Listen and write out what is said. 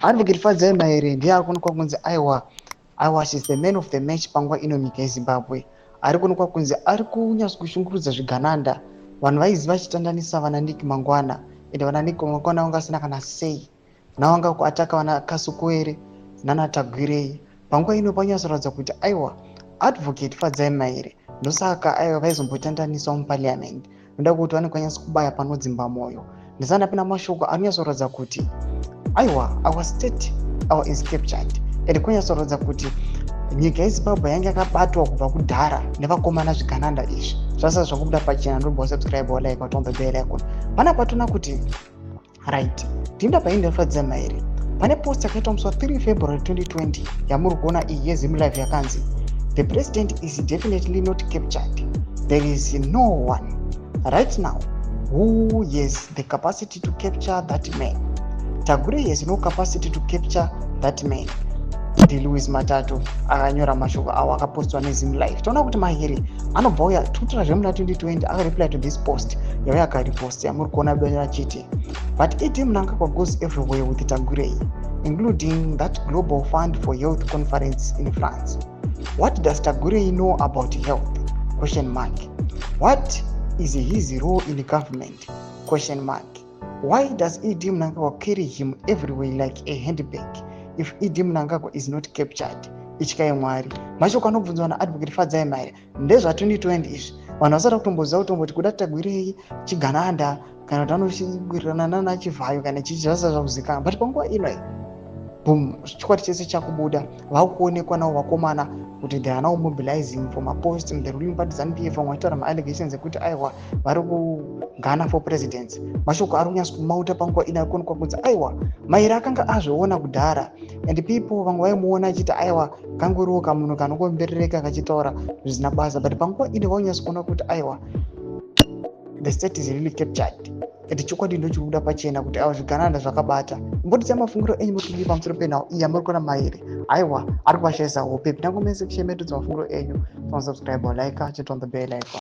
Advocate Fadzai Maere ndiye ari kuonekwa kunzi aiwa she's the man of the match panguva ino nyika yeZimbabwe. Ari kuonekwa kunzi ari kunyatsa kushungurudza zvigananda. Vanhu vaizi vachitandanisa vana Nick Mangwana ende vana Nick Mangwana vanga vasina kana sei navanga kuataka vana Kasukuwere nana Tagwirei. Panguva ino panyatsoratidza kuti aiwa Advocate Fadzai Maere ndosaka aiwa vaizombotandaniswa muparliament noda kuti vanenge vanyatsa kubaya panodzimba mwoyo. Ndisana pina mashoko anonyatsoratidza kuti aiwa our state our is captured ende kunyatsoratidza kuti nyika yeZimbabwe yange yakabatwa kubva kudhara nevakomana zvigananda izvi. Zvasa zvakubuda pachena ndobva subscribe like watombe bell icon. Pana patona kuti right tinda painde Fadzai Maere pane post yakaitwa musi 3 February 2020 yamuri kuona iyi yeZim Live yakanzi the president is definitely not captured. There is no one right now who has the capacity to capture that man. Tagwirei has no capacity to capture that man. Louis Matatu akanyora mashoko awo akapostwa neZim Live. Toona kuti Mahere anobva uya tutura zvemuna 2020 akareply to this post yauya akaripost yamuri kuona benya chiti but Eddie Mnangagwa goes everywhere with Tagwirei, including that Global Fund for Health conference in France. What does Tagwirei know about health? Question mark. What is his role in the government? Question mark. Why does Eddie Mnangagwa carry him everywhere like a handbag if Eddie Mnangagwa is not captured? Ichikaye Mwari. Mashoko anobvunzwa naAdvocate Fadzai Maere ndezva 2020 izvi. Vanhu vasati kutomboziva kutomboti kuda Tagwirei chigananda kana kuti anochiwirirana nana Chivhayo kana chichi zvasa zvakuzikanwa. But panguva ino boom chikwati chese chakubuda vakuonekwa navo vakomana kuti they are now mobilizing for mapost in the ruling party ZANU-PF vamwe vachitaura ma-allegations ekuti aiwa vari kugana for presidents. Mashoko ari kunyatsa kumauta panguva ino ari kuonekwa kunzi aiwa Maere akanga azviona kudhara and people vamwe vaimuona achiti aiwa kangoriwo kamunhu kanongomberereka kachitaura zvisina basa but panguva ino vaunyatsa kuona kuti aiwa the state is really captured. Eti chokwadi ndo chiri kubuda pachena kuti aiwa zvigananda zvakabata. Mbotisa mafungiro enyu muri pamusoro penhau iyi yamuri kuona Maere aiwa ari kuvashaisa hope. Pinda comment section metudza mafungiro enyu. Subscribe or like, hit on the bell icon.